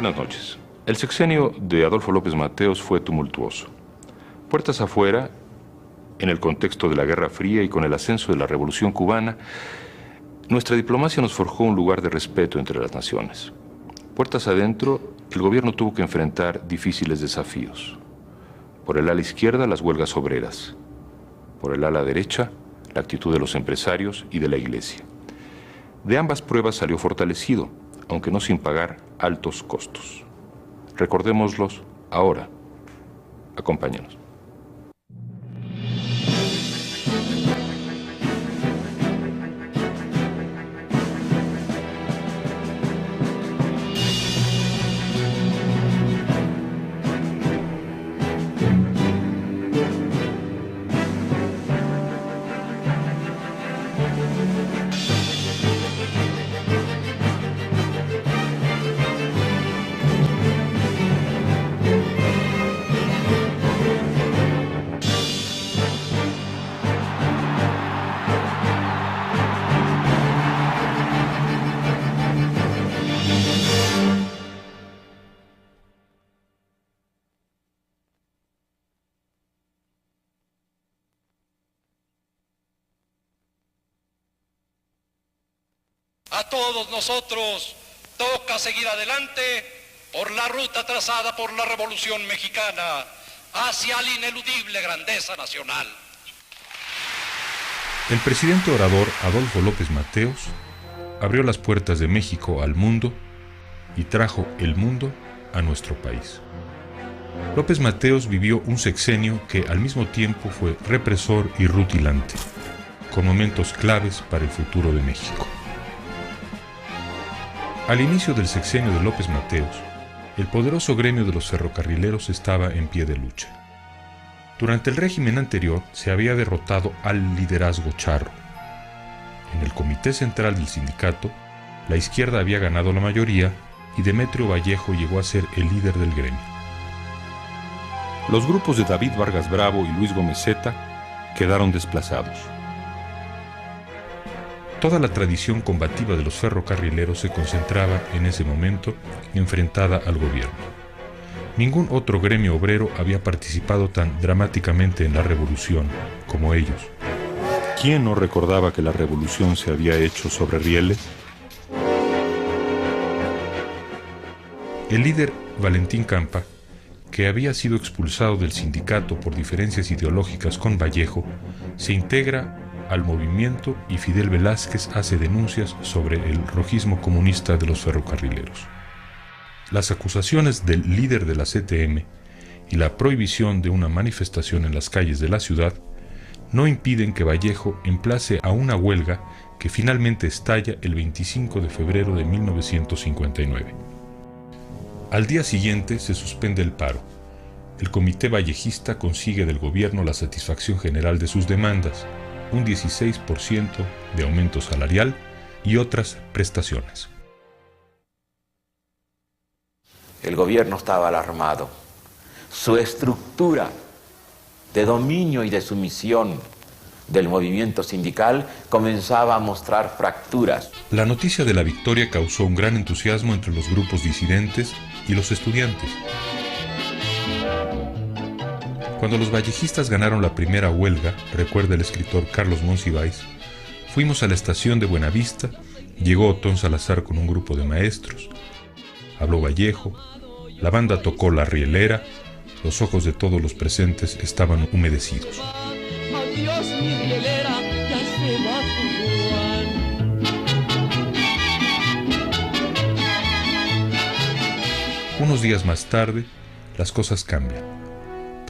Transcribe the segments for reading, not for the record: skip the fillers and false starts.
Buenas noches. El sexenio de Adolfo López Mateos fue tumultuoso. Puertas afuera, en el contexto de la Guerra Fría y con el ascenso de la Revolución Cubana, nuestra diplomacia nos forjó un lugar de respeto entre las naciones. Puertas adentro, el gobierno tuvo que enfrentar difíciles desafíos. Por el ala izquierda, las huelgas obreras. Por el ala derecha, la actitud de los empresarios y de la Iglesia. De ambas pruebas salió fortalecido, aunque no sin pagar altos costos. Recordémoslos ahora. Acompáñanos. A todos nosotros toca seguir adelante por la ruta trazada por la Revolución Mexicana hacia la ineludible grandeza nacional. El presidente orador Adolfo López Mateos abrió las puertas de México al mundo y trajo el mundo a nuestro país. López Mateos vivió un sexenio que al mismo tiempo fue represor y rutilante, con momentos claves para el futuro de México. Al inicio del sexenio de López Mateos, el poderoso gremio de los ferrocarrileros estaba en pie de lucha. Durante el régimen anterior se había derrotado al liderazgo charro. En el comité central del sindicato, la izquierda había ganado la mayoría y Demetrio Vallejo llegó a ser el líder del gremio. Los grupos de David Vargas Bravo y Luis Gómez Zeta quedaron desplazados. Toda la tradición combativa de los ferrocarrileros se concentraba en ese momento enfrentada al gobierno. Ningún otro gremio obrero había participado tan dramáticamente en la revolución como ellos. ¿Quién no recordaba que la revolución se había hecho sobre rieles? El líder Valentín Campa, que había sido expulsado del sindicato por diferencias ideológicas con Vallejo, se integra al movimiento y Fidel Velázquez hace denuncias sobre el rojismo comunista de los ferrocarrileros. Las acusaciones del líder de la CTM y la prohibición de una manifestación en las calles de la ciudad no impiden que Vallejo emplace a una huelga que finalmente estalla el 25 de febrero de 1959. Al día siguiente se suspende el paro. El comité vallejista consigue del gobierno la satisfacción general de sus demandas, un 16% de aumento salarial y otras prestaciones. El gobierno estaba alarmado. Su estructura de dominio y de sumisión del movimiento sindical comenzaba a mostrar fracturas. La noticia de la victoria causó un gran entusiasmo entre los grupos disidentes y los estudiantes. Cuando los vallejistas ganaron la primera huelga, recuerda el escritor Carlos Monsiváis, fuimos a la estación de Buenavista, llegó Otón Salazar con un grupo de maestros, habló Vallejo, la banda tocó La Rielera, los ojos de todos los presentes estaban humedecidos. Adiós, mi rielera, ya se va tu Juan. Unos días más tarde, las cosas cambian.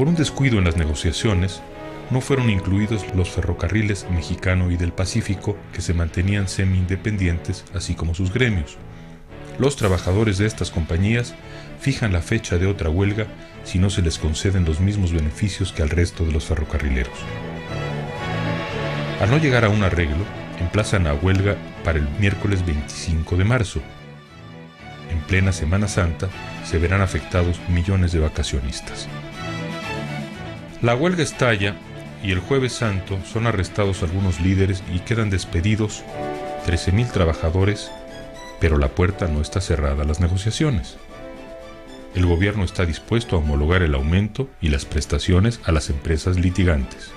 Por un descuido en las negociaciones, no fueron incluidos los ferrocarriles Mexicano y del Pacífico, que se mantenían semi-independientes, así como sus gremios. Los trabajadores de estas compañías fijan la fecha de otra huelga si no se les conceden los mismos beneficios que al resto de los ferrocarrileros. Al no llegar a un arreglo, emplazan a huelga para el miércoles 25 de marzo. En plena Semana Santa se verán afectados millones de vacacionistas. La huelga estalla y el Jueves Santo son arrestados algunos líderes y quedan despedidos 13,000 trabajadores, pero la puerta no está cerrada a las negociaciones. el gobierno está dispuesto a homologar el aumento y las prestaciones a las empresas litigantes.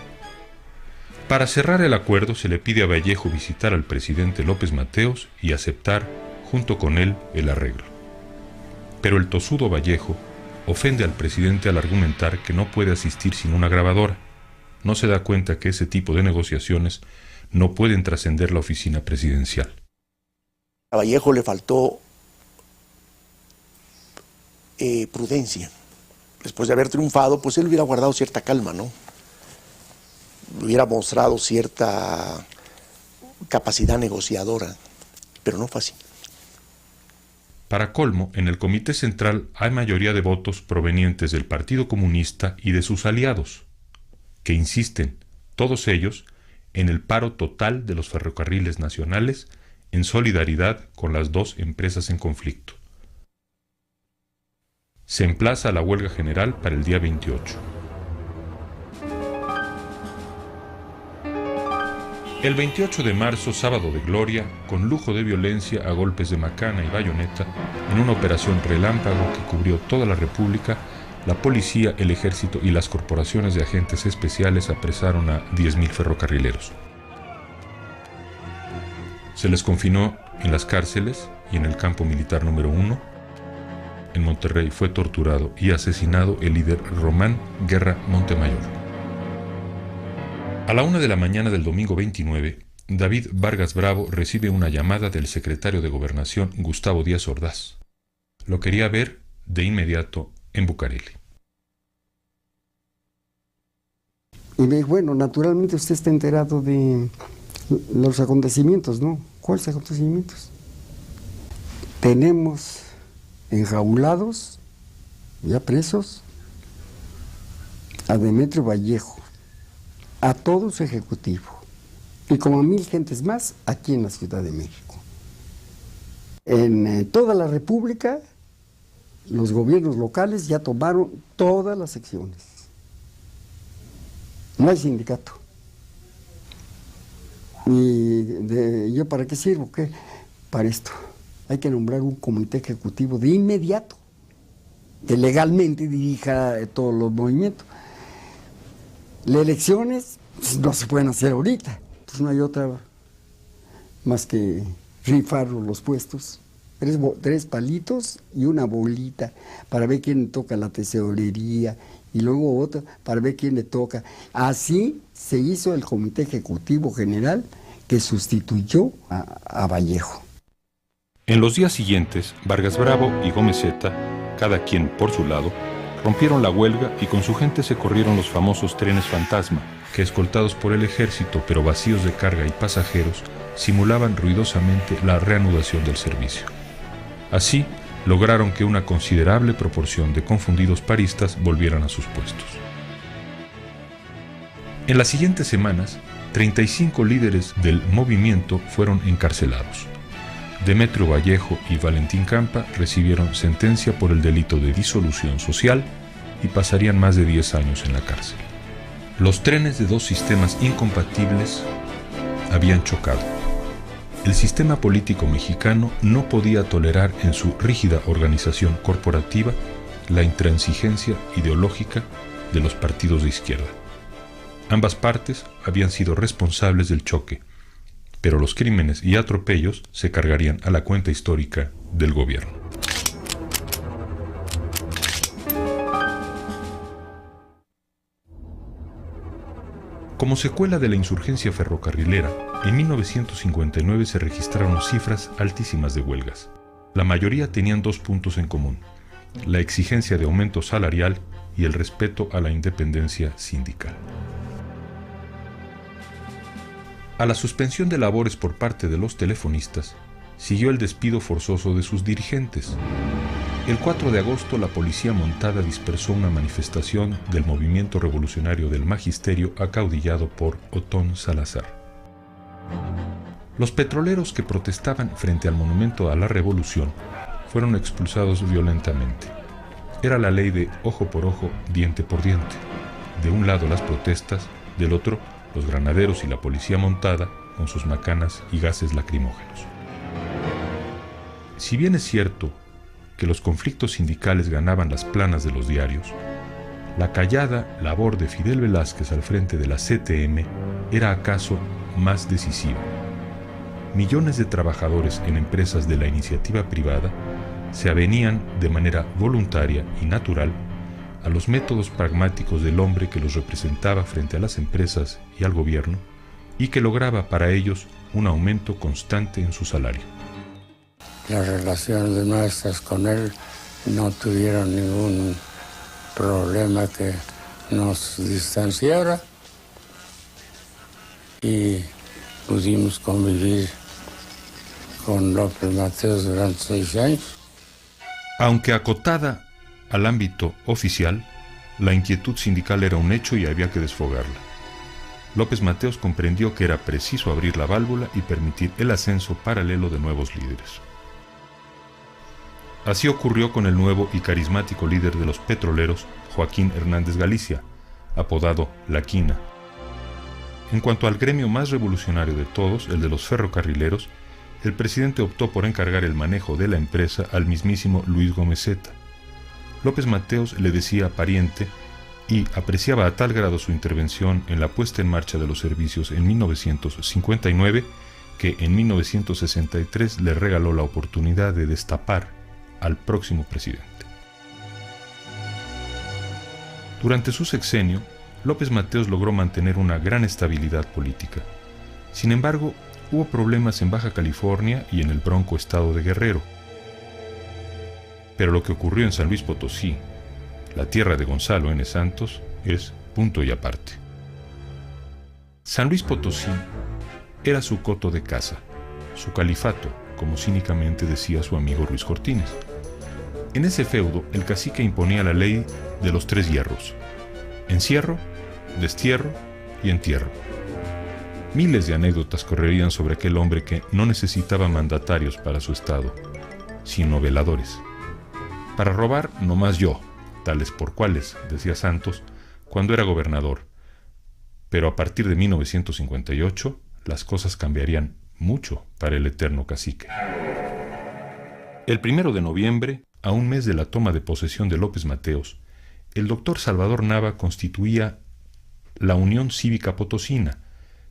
Para cerrar el acuerdo se le pide a Vallejo visitar al presidente López Mateos y aceptar, junto con él, el arreglo. Pero el tosudo Vallejo ofende al presidente al argumentar que no puede asistir sin una grabadora. No se da cuenta que ese tipo de negociaciones no pueden trascender la oficina presidencial. A Vallejo le faltó prudencia. Después de haber triunfado, pues él hubiera guardado cierta calma, ¿no? Hubiera mostrado cierta capacidad negociadora, pero no fue así. Para colmo, en el Comité Central hay mayoría de votos provenientes del Partido Comunista y de sus aliados, que insisten, todos ellos, en el paro total de los ferrocarriles nacionales en solidaridad con las dos empresas en conflicto. Se emplaza la huelga general para el día 28. El 28 de marzo, sábado de gloria, con lujo de violencia a golpes de macana y bayoneta, en una operación relámpago que cubrió toda la República, la policía, el ejército y las corporaciones de agentes especiales apresaron a 10.000 ferrocarrileros. Se les confinó en las cárceles y en el campo militar número 1. En Monterrey fue torturado y asesinado el líder Román Guerra Montemayor. A la 1 de la mañana del domingo 29, David Vargas Bravo recibe una llamada del secretario de Gobernación, Gustavo Díaz Ordaz. Lo quería ver de inmediato en Bucareli. Y bueno, naturalmente usted está enterado de los acontecimientos, ¿no? ¿Cuáles acontecimientos? Tenemos enjaulados, ya presos, a Demetrio Vallejo, a todo su ejecutivo, y como a 1,000 gentes más aquí en la Ciudad de México. En toda la República, los gobiernos locales ya tomaron todas las secciones. No hay sindicato. ¿Y yo para qué sirvo? ¿Qué? Para esto. Hay que nombrar un comité ejecutivo de inmediato, que legalmente dirija todos los movimientos. Las elecciones pues, no se pueden hacer ahorita, pues no hay otra más que rifar los puestos. 3 palitos y una bolita para ver quién le toca la tesorería y luego otra para ver quién le toca. Así se hizo el Comité Ejecutivo General que sustituyó a Vallejo. En los días siguientes, Vargas Bravo y Gómez Zeta, cada quien por su lado, rompieron la huelga y con su gente se corrieron los famosos trenes fantasma, que escoltados por el ejército pero vacíos de carga y pasajeros, simulaban ruidosamente la reanudación del servicio. Así, lograron que una considerable proporción de confundidos paristas volvieran a sus puestos. En las siguientes semanas, 35 líderes del movimiento fueron encarcelados. Demetrio Vallejo y Valentín Campa recibieron sentencia por el delito de disolución social y pasarían más de 10 años en la cárcel. Los trenes de dos sistemas incompatibles habían chocado. El sistema político mexicano no podía tolerar en su rígida organización corporativa la intransigencia ideológica de los partidos de izquierda. Ambas partes habían sido responsables del choque, pero los crímenes y atropellos se cargarían a la cuenta histórica del gobierno. Como secuela de la insurgencia ferrocarrilera, en 1959 se registraron cifras altísimas de huelgas. La mayoría tenían 2 puntos en común: la exigencia de aumento salarial y el respeto a la independencia sindical. A la suspensión de labores por parte de los telefonistas, siguió el despido forzoso de sus dirigentes. El 4 de agosto, la policía montada dispersó una manifestación del movimiento revolucionario del Magisterio acaudillado por Otón Salazar. Los petroleros que protestaban frente al monumento a la Revolución fueron expulsados violentamente. Era la ley de ojo por ojo, diente por diente. De un lado las protestas, del otro los granaderos y la policía montada con sus macanas y gases lacrimógenos. Si bien es cierto que los conflictos sindicales ganaban las planas de los diarios, la callada labor de Fidel Velázquez al frente de la CTM era acaso más decisiva. Millones de trabajadores en empresas de la iniciativa privada se avenían de manera voluntaria y natural a los métodos pragmáticos del hombre que los representaba frente a las empresas y al gobierno y que lograba para ellos un aumento constante en su salario. Las relaciones nuestras con él no tuvieron ningún problema que nos distanciara y pudimos convivir con López Mateos durante 6 años. Aunque acotada al ámbito oficial, la inquietud sindical era un hecho y había que desfogarla. López Mateos comprendió que era preciso abrir la válvula y permitir el ascenso paralelo de nuevos líderes. Así ocurrió con el nuevo y carismático líder de los petroleros, Joaquín Hernández Galicia, apodado La Quina. En cuanto al gremio más revolucionario de todos, el de los ferrocarrileros, el presidente optó por encargar el manejo de la empresa al mismísimo Luis Gomezeta. López Mateos le decía pariente y apreciaba a tal grado su intervención en la puesta en marcha de los servicios en 1959 que en 1963 le regaló la oportunidad de destapar al próximo presidente. Durante su sexenio, López Mateos logró mantener una gran estabilidad política. Sin embargo, hubo problemas en Baja California y en el bronco estado de Guerrero. Pero lo que ocurrió en San Luis Potosí, la tierra de Gonzalo N. Santos, es punto y aparte. San Luis Potosí era su coto de caza, su califato, como cínicamente decía su amigo Ruiz Cortines. En ese feudo, el cacique imponía la ley de los 3 hierros: encierro, destierro y entierro. Miles de anécdotas correrían sobre aquel hombre que no necesitaba mandatarios para su estado, sino veladores. Para robar, nomás yo, tales por cuales, decía Santos, cuando era gobernador. Pero a partir de 1958, las cosas cambiarían mucho para el eterno cacique. El 1 de noviembre, a un mes de la toma de posesión de López Mateos, el doctor Salvador Nava constituía la Unión Cívica Potosina,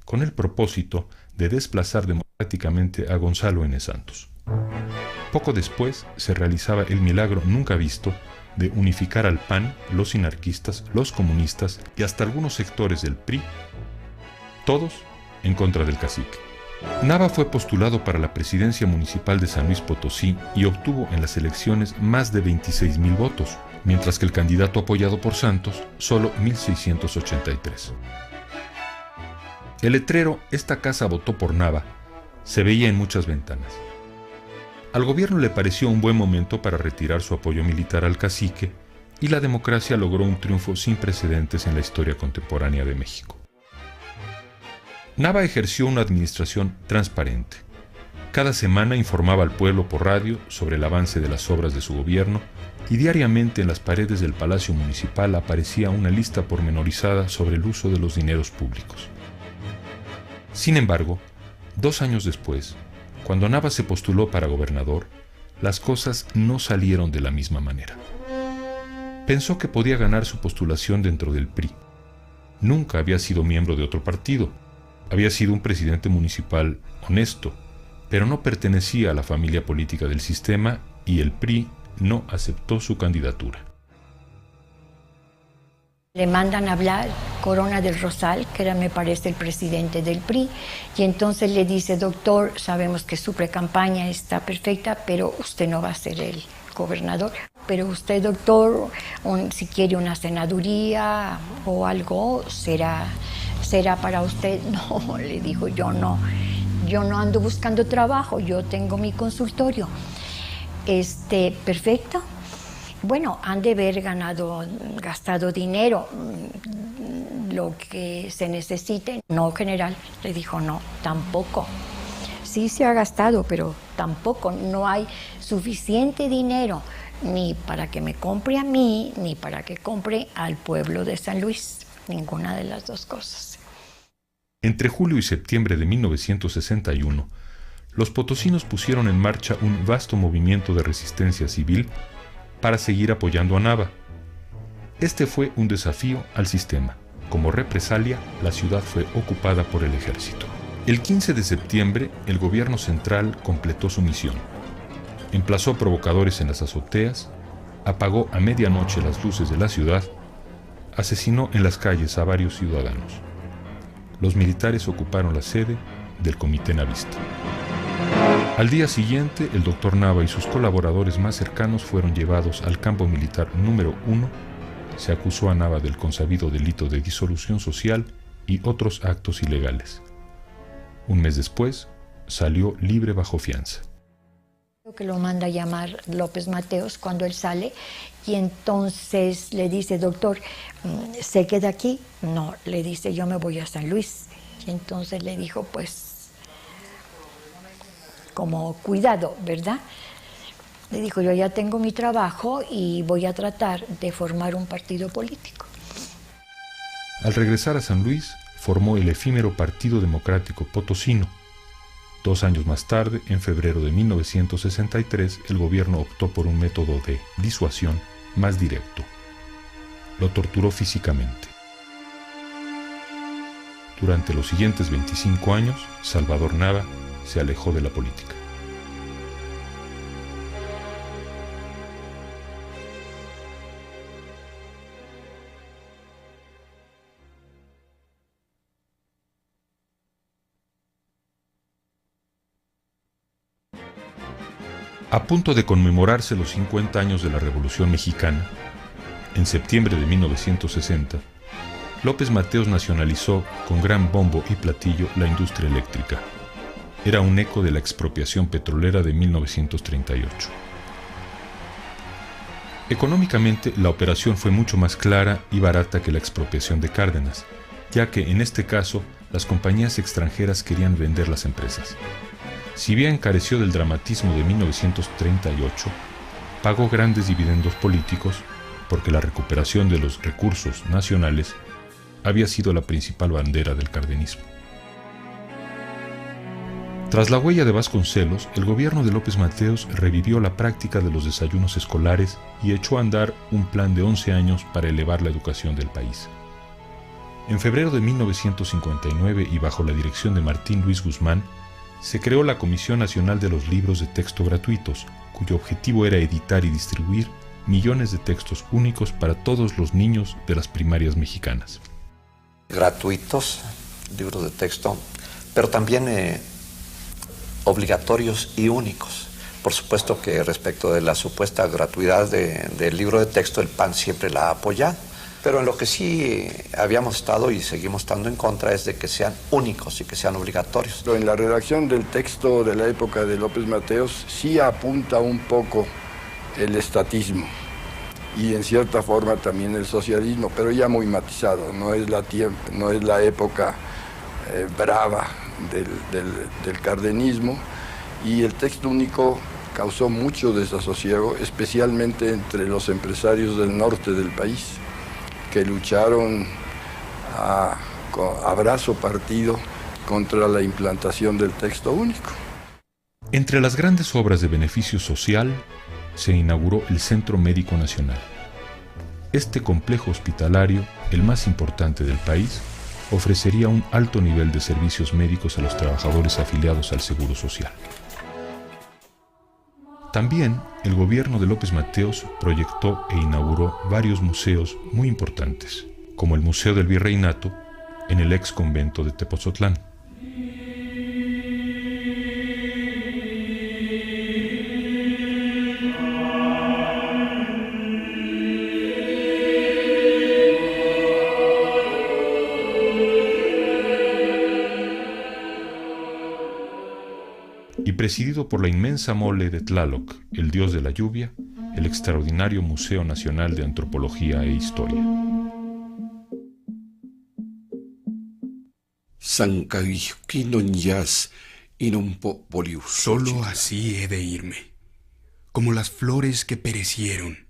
con el propósito de desplazar democráticamente a Gonzalo N. Santos. Poco después se realizaba el milagro nunca visto de unificar al PAN, los anarquistas, los comunistas y hasta algunos sectores del PRI, todos en contra del cacique. Nava fue postulado para la presidencia municipal de San Luis Potosí y obtuvo en las elecciones más de 26,000 votos, mientras que el candidato apoyado por Santos solo 1,683. El letrero "Esta casa votó por Nava" se veía en muchas ventanas. Al gobierno le pareció un buen momento para retirar su apoyo militar al cacique y la democracia logró un triunfo sin precedentes en la historia contemporánea de México. Nava ejerció una administración transparente. Cada semana informaba al pueblo por radio sobre el avance de las obras de su gobierno y diariamente en las paredes del Palacio Municipal aparecía una lista pormenorizada sobre el uso de los dineros públicos. Sin embargo, 2 años después, cuando Nava se postuló para gobernador, las cosas no salieron de la misma manera. Pensó que podía ganar su postulación dentro del PRI. Nunca había sido miembro de otro partido. Había sido un presidente municipal honesto, pero no pertenecía a la familia política del sistema y el PRI no aceptó su candidatura. Le mandan a hablar Corona del Rosal, que era, me parece, el presidente del PRI, y entonces le dice: doctor, sabemos que su precampaña está perfecta, pero usted no va a ser el gobernador. Pero usted, doctor, si quiere una senaduría o algo, será para usted. No, le dijo, yo no ando buscando trabajo, yo tengo mi consultorio. Perfecto. Bueno, han de haber gastado dinero, lo que se necesite. No, general, le dijo, no, tampoco. Sí se ha gastado, pero tampoco, no hay suficiente dinero ni para que me compre a mí, ni para que compre al pueblo de San Luis. Ninguna de las dos cosas. Entre julio y septiembre de 1961, los potosinos pusieron en marcha un vasto movimiento de resistencia civil para seguir apoyando a Nava. Este fue un desafío al sistema. Como represalia, la ciudad fue ocupada por el ejército. El 15 de septiembre, el gobierno central completó su misión. Emplazó provocadores en las azoteas, apagó a medianoche las luces de la ciudad, asesinó en las calles a varios ciudadanos. Los militares ocuparon la sede del Comité Navista. Al día siguiente, el doctor Nava y sus colaboradores más cercanos fueron llevados al campo militar número 1. Se acusó a Nava del consabido delito de disolución social y otros actos ilegales. Un mes después, salió libre bajo fianza. Que lo manda a llamar López Mateos cuando él sale y entonces le dice, doctor, ¿se queda aquí? No, le dice, yo me voy a San Luis. Y entonces le dijo, pues, como cuidado, ¿verdad? Le dijo, yo ya tengo mi trabajo y voy a tratar de formar un partido político. Al regresar a San Luis, formó el efímero Partido Democrático Potosino. 2 años más tarde, en febrero de 1963, el gobierno optó por un método de disuasión más directo. Lo torturó físicamente. Durante los siguientes 25 años, Salvador Nava se alejó de la política. A punto de conmemorarse los 50 años de la Revolución Mexicana, en septiembre de 1960, López Mateos nacionalizó con gran bombo y platillo la industria eléctrica. Era un eco de la expropiación petrolera de 1938. Económicamente, la operación fue mucho más clara y barata que la expropiación de Cárdenas, ya que en este caso las compañías extranjeras querían vender las empresas. Si bien careció del dramatismo de 1938, pagó grandes dividendos políticos porque la recuperación de los recursos nacionales había sido la principal bandera del cardenismo. Tras la huella de Vasconcelos, el gobierno de López Mateos revivió la práctica de los desayunos escolares y echó a andar un plan de 11 años para elevar la educación del país. En febrero de 1959 y bajo la dirección de Martín Luis Guzmán, se creó la Comisión Nacional de los Libros de Texto Gratuitos, cuyo objetivo era editar y distribuir millones de textos únicos para todos los niños de las primarias mexicanas. Gratuitos, libros de texto, pero también obligatorios y únicos. Por supuesto que respecto de la supuesta gratuidad del libro de texto, el PAN siempre la ha apoyado. Pero en lo que sí habíamos estado y seguimos estando en contra es de que sean únicos y que sean obligatorios. En la redacción del texto de la época de López Mateos sí apunta un poco el estatismo y en cierta forma también el socialismo, pero ya muy matizado, no es la época brava del cardenismo, y el texto único causó mucho desasosiego, especialmente entre los empresarios del norte del país, que lucharon a brazo partido contra la implantación del texto único. Entre las grandes obras de beneficio social, se inauguró el Centro Médico Nacional. Este complejo hospitalario, el más importante del país, ofrecería un alto nivel de servicios médicos a los trabajadores afiliados al Seguro Social. También el gobierno de López Mateos proyectó e inauguró varios museos muy importantes, como el Museo del Virreinato en el ex convento de Tepozotlán. Y presidido por la inmensa mole de Tlaloc, el dios de la lluvia, el extraordinario Museo Nacional de Antropología e Historia. Solo así he de irme, como las flores que perecieron.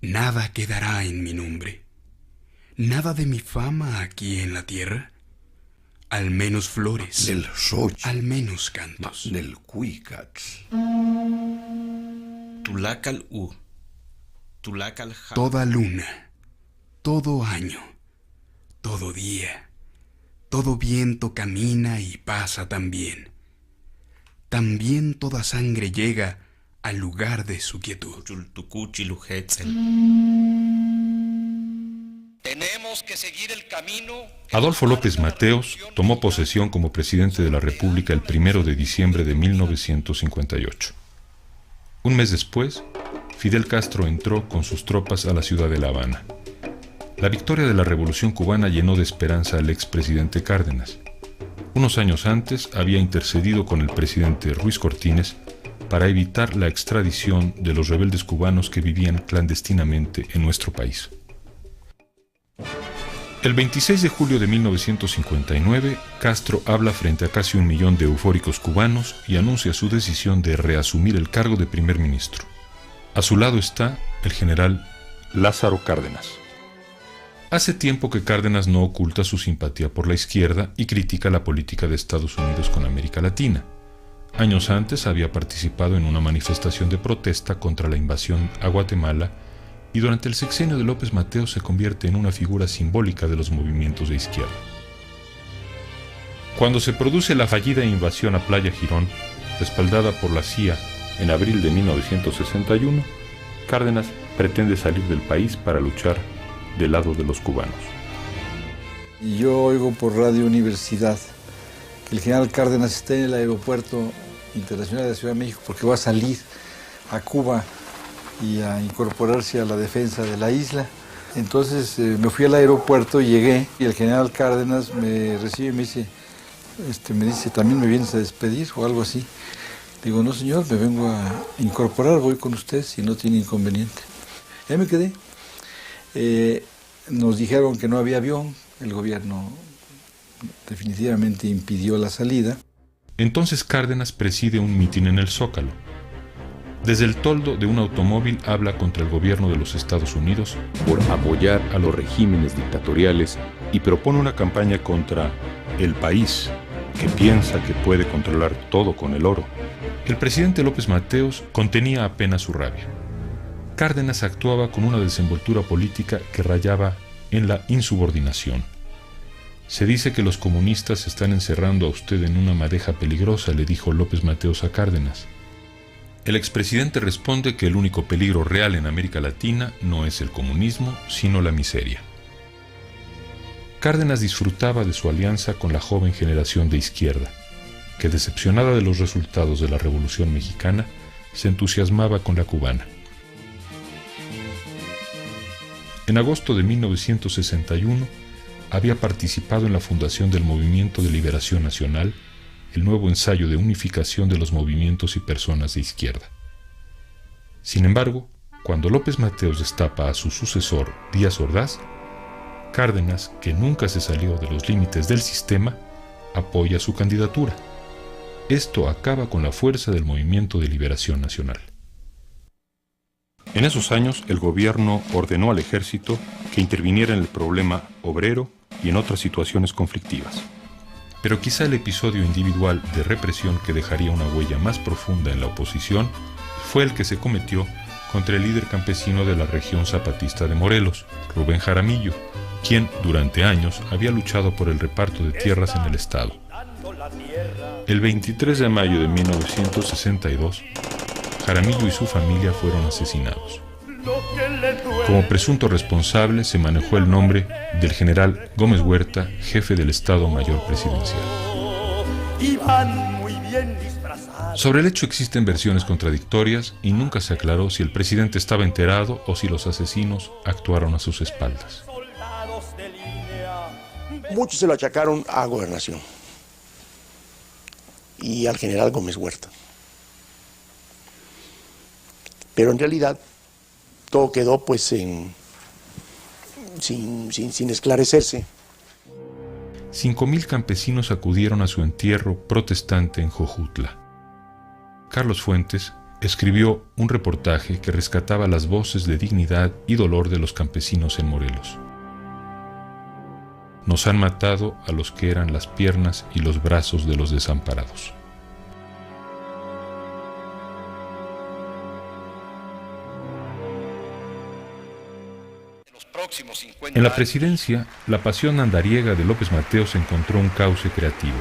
Nada quedará en mi nombre, nada de mi fama aquí en la tierra. al menos flores, del Xochitl, al menos cantos, del Cuicatl. Tulacal U, Tulacal Ja. Toda luna, todo año, todo día, todo viento camina y pasa también. También toda sangre llega al lugar de su quietud. Tenemos que seguir el camino. Adolfo López Mateos tomó posesión como presidente de la República el 1 de diciembre de 1958. Un mes después, Fidel Castro entró con sus tropas a la ciudad de La Habana. La victoria de la Revolución cubana llenó de esperanza al expresidente Cárdenas. Unos años antes había intercedido con el presidente Ruiz Cortines para evitar la extradición de los rebeldes cubanos que vivían clandestinamente en nuestro país. El 26 de julio de 1959, Castro habla frente a casi 1 millón de eufóricos cubanos y anuncia su decisión de reasumir el cargo de primer ministro. A su lado está el general Lázaro Cárdenas. Hace tiempo que Cárdenas no oculta su simpatía por la izquierda y critica la política de Estados Unidos con América Latina. Años antes había participado en una manifestación de protesta contra la invasión a Guatemala y durante el sexenio de López Mateos se convierte en una figura simbólica de los movimientos de izquierda. Cuando se produce la fallida invasión a Playa Girón, respaldada por la CIA en abril de 1961, Cárdenas pretende salir del país para luchar del lado de los cubanos. Yo oigo por Radio Universidad que el general Cárdenas está en el aeropuerto internacional de la Ciudad de México porque va a salir a Cuba y a incorporarse a la defensa de la isla. Entonces me fui al aeropuerto y llegué y el general Cárdenas me recibe y me dice, ¿también me vienes a despedir o algo así? Digo, no señor, me vengo a incorporar, voy con usted si no tiene inconveniente. Ahí me quedé. Nos dijeron que no había avión, el gobierno definitivamente impidió la salida. Entonces Cárdenas preside un mitin en el Zócalo. Desde el toldo de un automóvil habla contra el gobierno de los Estados Unidos por apoyar a los regímenes dictatoriales y propone una campaña contra el país que piensa que puede controlar todo con el oro. El presidente López Mateos contenía apenas su rabia. Cárdenas actuaba con una desenvoltura política que rayaba en la insubordinación. Se dice que los comunistas están encerrando a usted en una madeja peligrosa, le dijo López Mateos a Cárdenas. El expresidente responde que el único peligro real en América Latina no es el comunismo, sino la miseria. Cárdenas disfrutaba de su alianza con la joven generación de izquierda, que decepcionada de los resultados de la Revolución Mexicana, se entusiasmaba con la cubana. En agosto de 1961 había participado en la fundación del Movimiento de Liberación Nacional, el nuevo ensayo de unificación de los movimientos y personas de izquierda. Sin embargo, cuando López Mateos destapa a su sucesor, Díaz Ordaz, Cárdenas, que nunca se salió de los límites del sistema, apoya su candidatura. Esto acaba con la fuerza del Movimiento de Liberación Nacional. En esos años, el gobierno ordenó al ejército que interviniera en el problema obrero y en otras situaciones conflictivas. Pero quizá el episodio individual de represión que dejaría una huella más profunda en la oposición fue el que se cometió contra el líder campesino de la región zapatista de Morelos, Rubén Jaramillo, quien durante años había luchado por el reparto de tierras en el estado. El 23 de mayo de 1962, Jaramillo y su familia fueron asesinados. Como presunto responsable se manejó el nombre del general Gómez Huerta, jefe del Estado Mayor Presidencial. Sobre el hecho existen versiones contradictorias y nunca se aclaró si el presidente estaba enterado o si los asesinos actuaron a sus espaldas. Muchos se lo achacaron a Gobernación y al general Gómez Huerta. Pero en realidad todo quedó pues sin esclarecerse. 5,000 campesinos acudieron a su entierro protestante en Jojutla. Carlos Fuentes escribió un reportaje que rescataba las voces de dignidad y dolor de los campesinos en Morelos. Nos han matado a los que eran las piernas y los brazos de los desamparados. En la presidencia, la pasión andariega de López Mateos encontró un cauce creativo.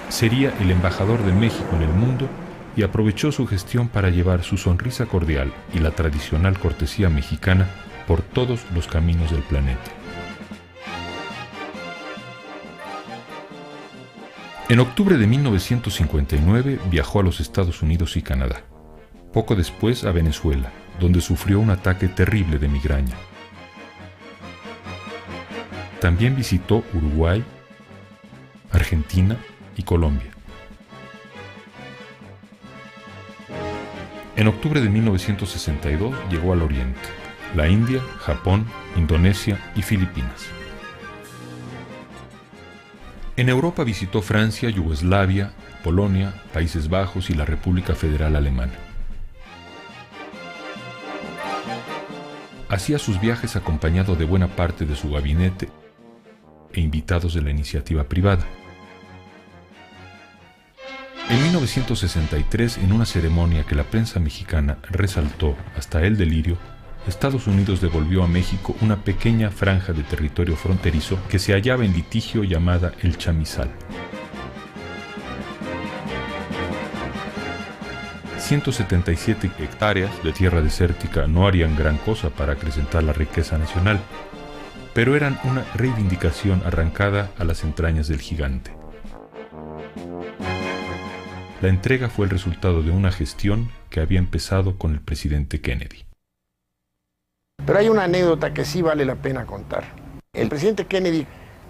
Sería el embajador de México en el mundo y aprovechó su gestión para llevar su sonrisa cordial y la tradicional cortesía mexicana por todos los caminos del planeta. En octubre de 1959 viajó a los Estados Unidos y Canadá. Poco después a Venezuela, donde sufrió un ataque terrible de migraña. También visitó Uruguay, Argentina y Colombia. En octubre de 1962 llegó al Oriente, la India, Japón, Indonesia y Filipinas. En Europa visitó Francia, Yugoslavia, Polonia, Países Bajos y la República Federal Alemana. Hacía sus viajes acompañado de buena parte de su gabinete e invitados de la iniciativa privada. En 1963, en una ceremonia que la prensa mexicana resaltó hasta el delirio, Estados Unidos devolvió a México una pequeña franja de territorio fronterizo que se hallaba en litigio llamada el Chamizal. 177 hectáreas de tierra desértica no harían gran cosa para acrecentar la riqueza nacional, pero eran una reivindicación arrancada a las entrañas del gigante. La entrega fue el resultado de una gestión que había empezado con el presidente Kennedy. Pero hay una anécdota que sí vale la pena contar. El presidente Kennedy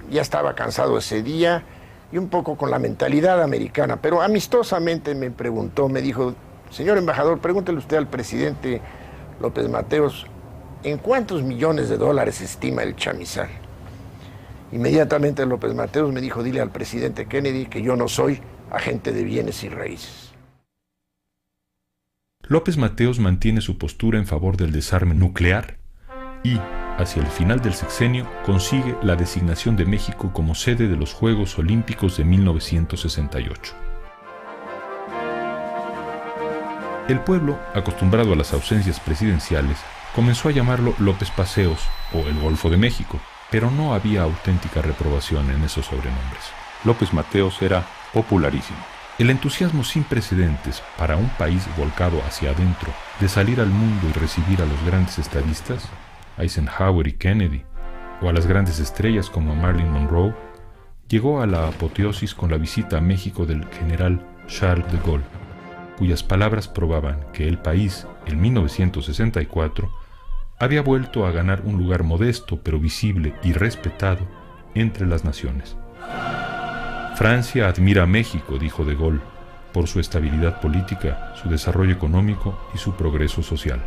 ya estaba cansado ese día y un poco con la mentalidad americana, pero amistosamente me preguntó, me dijo: señor embajador, pregúntele usted al presidente López Mateos, ¿en cuántos millones de dólares estima el Chamizal? Inmediatamente López Mateos me dijo: dile al presidente Kennedy que yo no soy agente de bienes y raíces. López Mateos mantiene su postura en favor del desarme nuclear y, hacia el final del sexenio, consigue la designación de México como sede de los Juegos Olímpicos de 1968. El pueblo, acostumbrado a las ausencias presidenciales, comenzó a llamarlo López Paseos o el Golfo de México, pero no había auténtica reprobación en esos sobrenombres. López Mateos era popularísimo. El entusiasmo sin precedentes para un país volcado hacia adentro de salir al mundo y recibir a los grandes estadistas, Eisenhower y Kennedy, o a las grandes estrellas como Marilyn Monroe, llegó a la apoteosis con la visita a México del general Charles de Gaulle, cuyas palabras probaban que el país, en 1964, había vuelto a ganar un lugar modesto pero visible y respetado entre las naciones. Francia admira a México, dijo de Gaulle, por su estabilidad política, su desarrollo económico y su progreso social.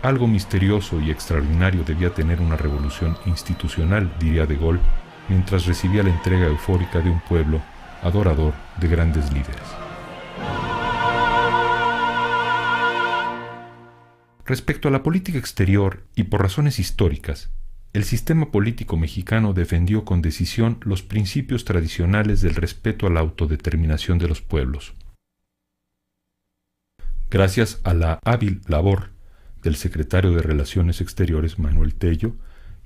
Algo misterioso y extraordinario debía tener una revolución institucional, diría de Gaulle, mientras recibía la entrega eufórica de un pueblo adorador de grandes líderes. Respecto a la política exterior y por razones históricas, el sistema político mexicano defendió con decisión los principios tradicionales del respeto a la autodeterminación de los pueblos. Gracias a la hábil labor del secretario de Relaciones Exteriores Manuel Tello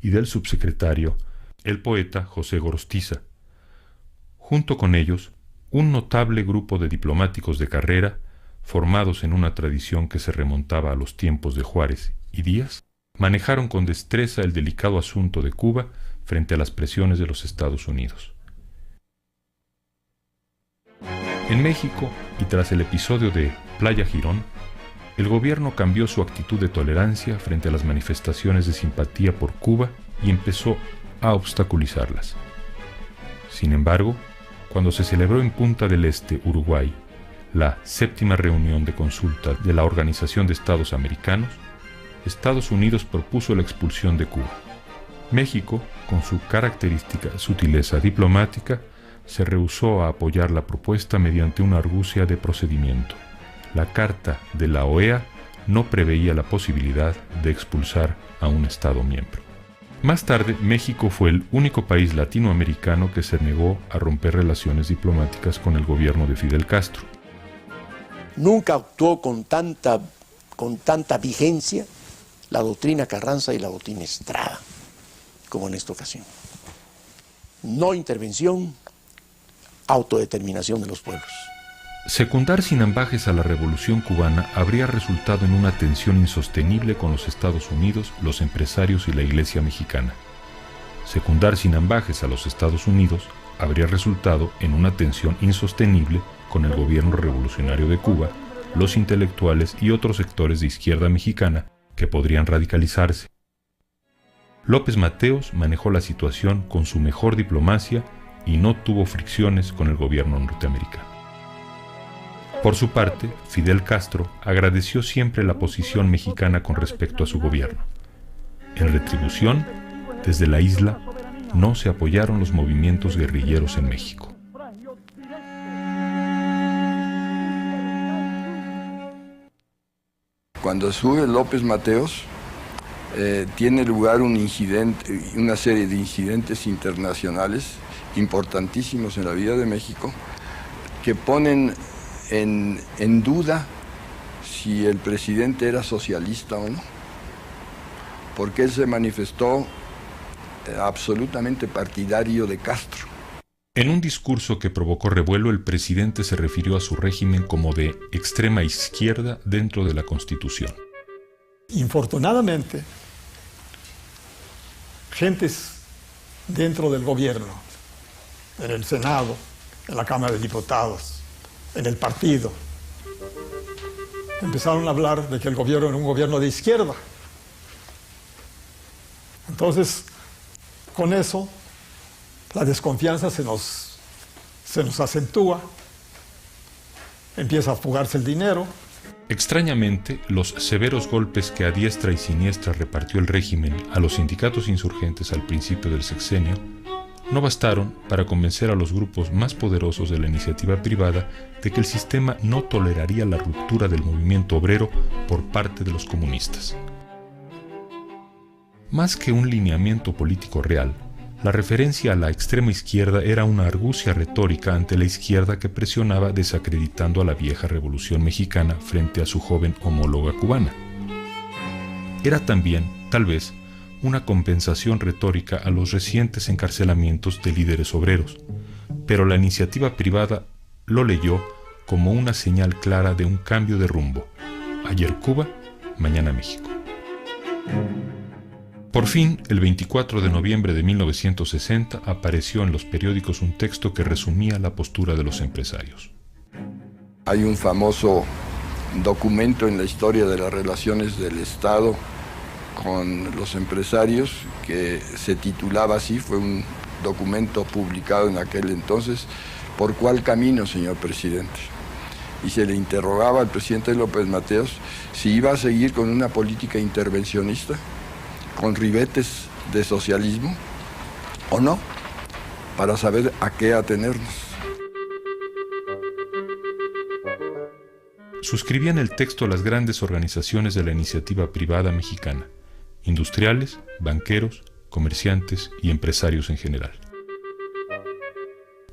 y del subsecretario, el poeta José Gorostiza. Junto con ellos, un notable grupo de diplomáticos de carrera, formados en una tradición que se remontaba a los tiempos de Juárez y Díaz, manejaron con destreza el delicado asunto de Cuba frente a las presiones de los Estados Unidos. En México, y tras el episodio de Playa Girón, el gobierno cambió su actitud de tolerancia frente a las manifestaciones de simpatía por Cuba y empezó a obstaculizarlas. Sin embargo, cuando se celebró en Punta del Este, Uruguay, la 7ª reunión de consulta de la Organización de Estados Americanos, Estados Unidos propuso la expulsión de Cuba. México, con su característica sutileza diplomática, se rehusó a apoyar la propuesta mediante una argucia de procedimiento. La Carta de la OEA no preveía la posibilidad de expulsar a un Estado miembro. Más tarde, México fue el único país latinoamericano que se negó a romper relaciones diplomáticas con el gobierno de Fidel Castro. Nunca actuó con tanta vigencia la doctrina Carranza y la doctrina Estrada, como en esta ocasión. No intervención, autodeterminación de los pueblos. Secundar sin ambajes a la Revolución cubana habría resultado en una tensión insostenible con los Estados Unidos, los empresarios y la Iglesia mexicana. Secundar sin ambajes a los Estados Unidos habría resultado en una tensión insostenible con el gobierno revolucionario de Cuba, los intelectuales y otros sectores de izquierda mexicana que podrían radicalizarse. López Mateos manejó la situación con su mejor diplomacia y no tuvo fricciones con el gobierno norteamericano. Por su parte, Fidel Castro agradeció siempre la posición mexicana con respecto a su gobierno. En retribución, desde la isla no se apoyaron los movimientos guerrilleros en México. Cuando sube López Mateos, tiene lugar una serie de incidentes internacionales importantísimos en la vida de México que ponen en duda si el presidente era socialista o no, porque él se manifestó absolutamente partidario de Castro. En un discurso que provocó revuelo, el presidente se refirió a su régimen como de extrema izquierda dentro de la Constitución. Infortunadamente, gentes dentro del gobierno, en el Senado, en la Cámara de Diputados, en el partido, empezaron a hablar de que el gobierno era un gobierno de izquierda. Entonces, con eso, la desconfianza se nos acentúa, empieza a fugarse el dinero. Extrañamente, los severos golpes que a diestra y siniestra repartió el régimen a los sindicatos insurgentes al principio del sexenio no bastaron para convencer a los grupos más poderosos de la iniciativa privada de que el sistema no toleraría la ruptura del movimiento obrero por parte de los comunistas. Más que un lineamiento político real, la referencia a la extrema izquierda era una argucia retórica ante la izquierda que presionaba desacreditando a la vieja revolución mexicana frente a su joven homóloga cubana. Era también, tal vez, una compensación retórica a los recientes encarcelamientos de líderes obreros, pero la iniciativa privada lo leyó como una señal clara de un cambio de rumbo. Ayer Cuba, mañana México. Por fin, el 24 de noviembre de 1960 apareció en los periódicos un texto que resumía la postura de los empresarios. Hay un famoso documento en la historia de las relaciones del Estado con los empresarios que se titulaba así, fue un documento publicado en aquel entonces, ¿por cuál camino, señor presidente? Y se le interrogaba al presidente López Mateos si iba a seguir con una política intervencionista, con ribetes de socialismo o no, para saber a qué atenernos. Suscribían el texto las grandes organizaciones de la iniciativa privada mexicana, industriales, banqueros, comerciantes y empresarios en general.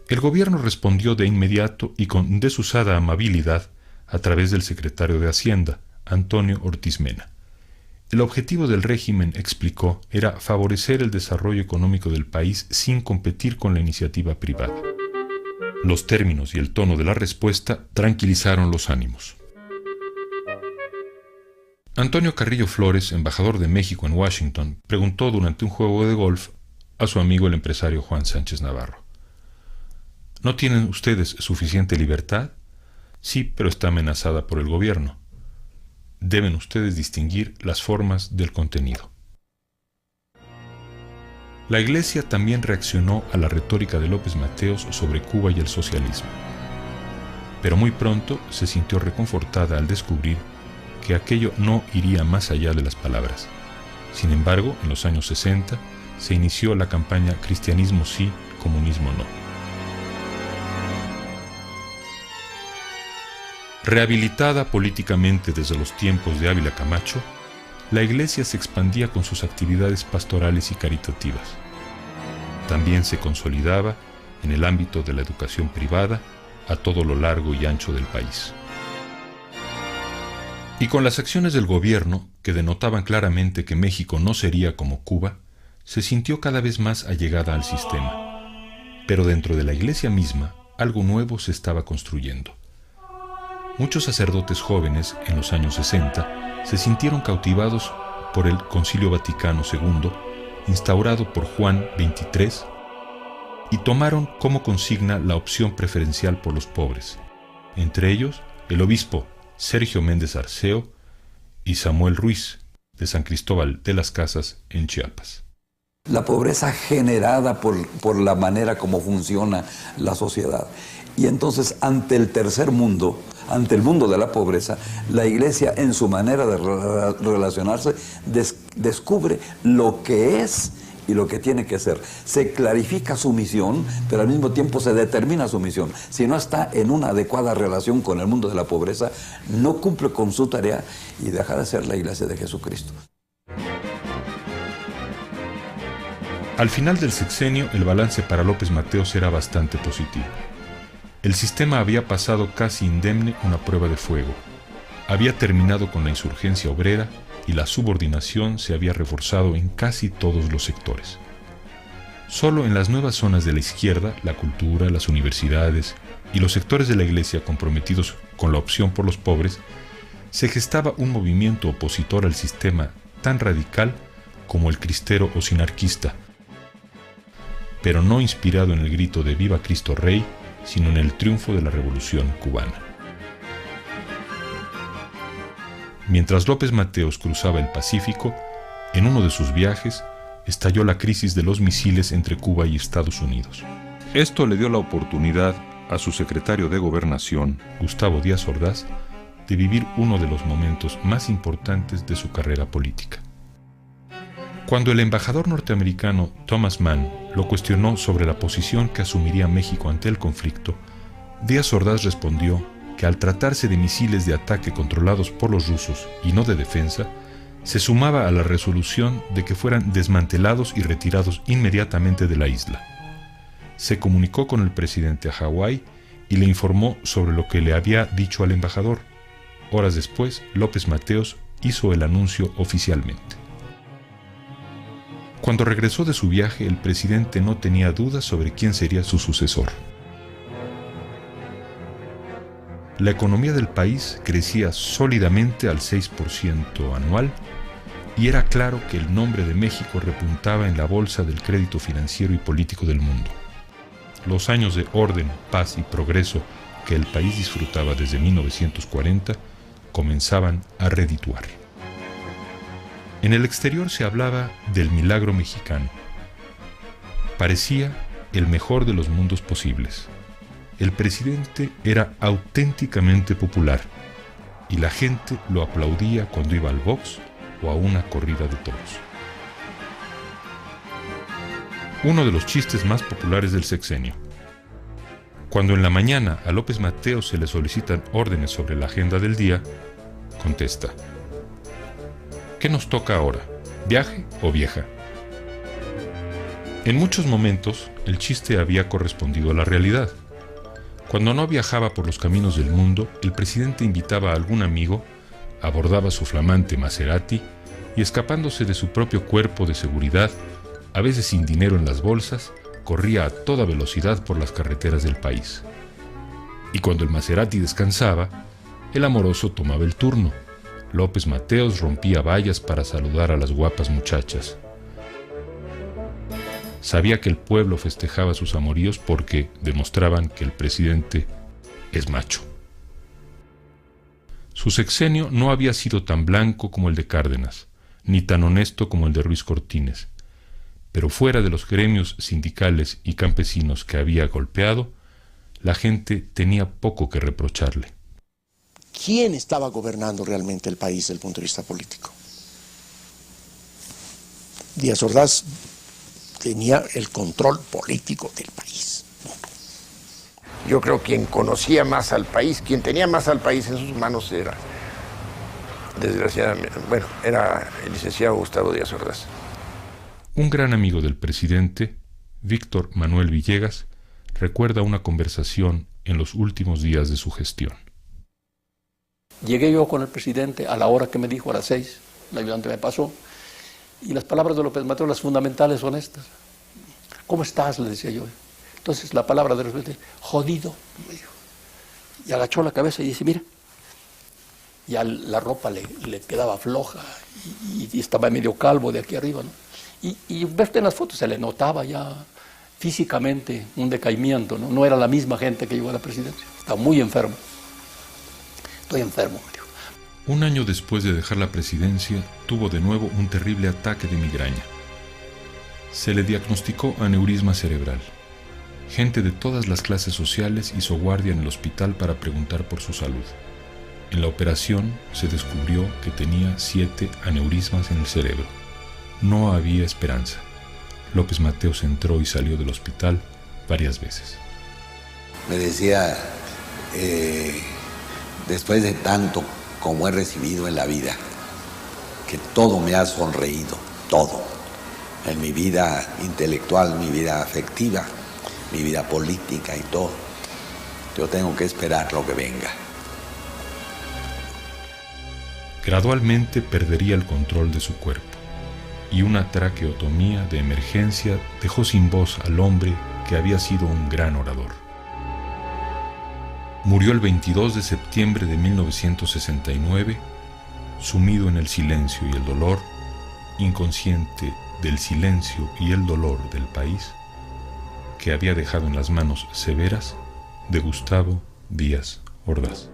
El gobierno respondió de inmediato y con desusada amabilidad a través del secretario de Hacienda, Antonio Ortiz Mena. El objetivo del régimen, explicó, era favorecer el desarrollo económico del país sin competir con la iniciativa privada. Los términos y el tono de la respuesta tranquilizaron los ánimos. Antonio Carrillo Flores, embajador de México en Washington, preguntó durante un juego de golf a su amigo el empresario Juan Sánchez Navarro: ¿No tienen ustedes suficiente libertad? Sí, pero está amenazada por el gobierno. Deben ustedes distinguir las formas del contenido. La Iglesia también reaccionó a la retórica de López Mateos sobre Cuba y el socialismo. Pero muy pronto se sintió reconfortada al descubrir que aquello no iría más allá de las palabras. Sin embargo, en los años 60 se inició la campaña Cristianismo sí, comunismo no. Rehabilitada políticamente desde los tiempos de Ávila Camacho, la Iglesia se expandía con sus actividades pastorales y caritativas. También se consolidaba en el ámbito de la educación privada a todo lo largo y ancho del país. Y con las acciones del gobierno, que denotaban claramente que México no sería como Cuba, se sintió cada vez más allegada al sistema. Pero dentro de la Iglesia misma, algo nuevo se estaba construyendo. Muchos sacerdotes jóvenes, en los años 60, se sintieron cautivados por el Concilio Vaticano II, instaurado por Juan XXIII, y tomaron como consigna la opción preferencial por los pobres, entre ellos el obispo Sergio Méndez Arceo y Samuel Ruiz, de San Cristóbal de las Casas, en Chiapas. La pobreza generada por la manera como funciona la sociedad. Y entonces, ante el tercer mundo, ante el mundo de la pobreza, la Iglesia, en su manera de relacionarse, descubre lo que es y lo que tiene que ser. Se clarifica su misión, pero al mismo tiempo se determina su misión. Si no está en una adecuada relación con el mundo de la pobreza, no cumple con su tarea y deja de ser la Iglesia de Jesucristo. Al final del sexenio, el balance para López Mateos era bastante positivo. El sistema había pasado casi indemne una prueba de fuego. Había terminado con la insurgencia obrera y la subordinación se había reforzado en casi todos los sectores. Solo en las nuevas zonas de la izquierda, la cultura, las universidades y los sectores de la Iglesia comprometidos con la opción por los pobres, se gestaba un movimiento opositor al sistema tan radical como el cristero o sinarquista, pero no inspirado en el grito de «Viva Cristo Rey», sino en el triunfo de la Revolución cubana. Mientras López Mateos cruzaba el Pacífico, en uno de sus viajes, estalló la crisis de los misiles entre Cuba y Estados Unidos. Esto le dio la oportunidad a su secretario de Gobernación, Gustavo Díaz Ordaz, de vivir uno de los momentos más importantes de su carrera política. Cuando el embajador norteamericano Thomas Mann lo cuestionó sobre la posición que asumiría México ante el conflicto, Díaz Ordaz respondió que al tratarse de misiles de ataque controlados por los rusos y no de defensa, se sumaba a la resolución de que fueran desmantelados y retirados inmediatamente de la isla. Se comunicó con el presidente a Hawái y le informó sobre lo que le había dicho al embajador. Horas después, López Mateos hizo el anuncio oficialmente. Cuando regresó de su viaje, el presidente no tenía dudas sobre quién sería su sucesor. La economía del país crecía sólidamente al 6% anual y era claro que el nombre de México repuntaba en la bolsa del crédito financiero y político del mundo. Los años de orden, paz y progreso que el país disfrutaba desde 1940 comenzaban a redituar. En el exterior se hablaba del milagro mexicano. Parecía el mejor de los mundos posibles. El presidente era auténticamente popular y la gente lo aplaudía cuando iba al box o a una corrida de toros. Uno de los chistes más populares del sexenio. Cuando en la mañana a López Mateos se le solicitan órdenes sobre la agenda del día, contesta: ¿qué nos toca ahora? ¿Viaje o vieja? En muchos momentos, el chiste había correspondido a la realidad. Cuando no viajaba por los caminos del mundo, el presidente invitaba a algún amigo, abordaba su flamante Maserati y, escapándose de su propio cuerpo de seguridad, a veces sin dinero en las bolsas, corría a toda velocidad por las carreteras del país. Y cuando el Maserati descansaba, el amoroso tomaba el turno. López Mateos rompía vallas para saludar a las guapas muchachas. Sabía que el pueblo festejaba sus amoríos porque demostraban que el presidente es macho. Su sexenio no había sido tan blanco como el de Cárdenas, ni tan honesto como el de Ruiz Cortines, pero fuera de los gremios sindicales y campesinos que había golpeado, la gente tenía poco que reprocharle. ¿Quién estaba gobernando realmente el país desde el punto de vista político? Díaz Ordaz tenía el control político del país. Yo creo que quien conocía más al país, quien tenía más al país en sus manos era desgraciadamente, bueno, era el licenciado Gustavo Díaz Ordaz. Un gran amigo del presidente, Víctor Manuel Villegas, recuerda una conversación en los últimos días de su gestión. Llegué yo con el presidente a la hora que me dijo, a las 6, el ayudante me pasó, y las palabras de López Mateos, las fundamentales son estas. ¿Cómo estás?, le decía yo. Entonces la palabra de repente, jodido, me dijo. Y agachó la cabeza y dice, mira, ya la ropa le quedaba floja y estaba medio calvo de aquí arriba, ¿no? Y verte en las fotos, se le notaba ya físicamente un decaimiento, ¿no? No era la misma gente que llegó a la presidencia, estaba muy enfermo. Estoy enfermo, me dijo. Un año después de dejar la presidencia, tuvo de nuevo un terrible ataque de migraña. Se le diagnosticó aneurisma cerebral. Gente de todas las clases sociales hizo guardia en el hospital para preguntar por su salud. En la operación se descubrió que tenía 7 aneurismas en el cerebro. No había esperanza. López Mateos entró y salió del hospital varias veces. Me decía, después de tanto como he recibido en la vida, que todo me ha sonreído, todo. En mi vida intelectual, mi vida afectiva, mi vida política y todo. Yo tengo que esperar lo que venga. Gradualmente perdería el control de su cuerpo y una traqueotomía de emergencia dejó sin voz al hombre que había sido un gran orador. Murió el 22 de septiembre de 1969, sumido en el silencio y el dolor, inconsciente del silencio y el dolor del país, que había dejado en las manos severas de Gustavo Díaz Ordaz.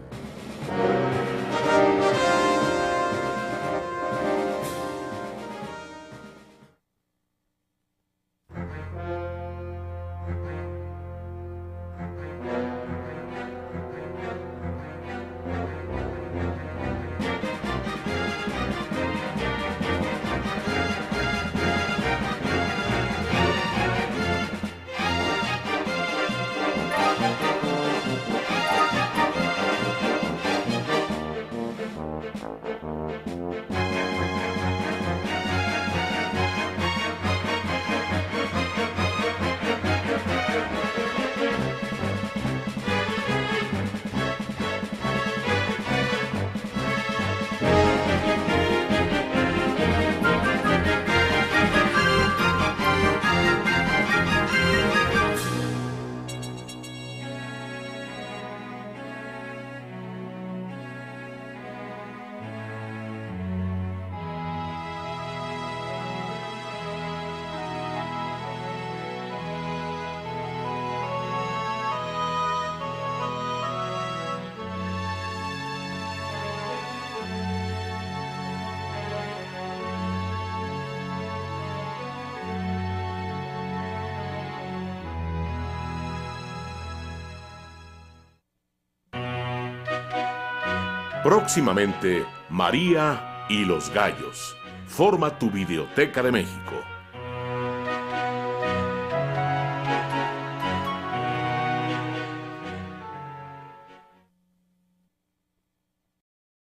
Próximamente, María y los Gallos. Forma tu Videoteca de México.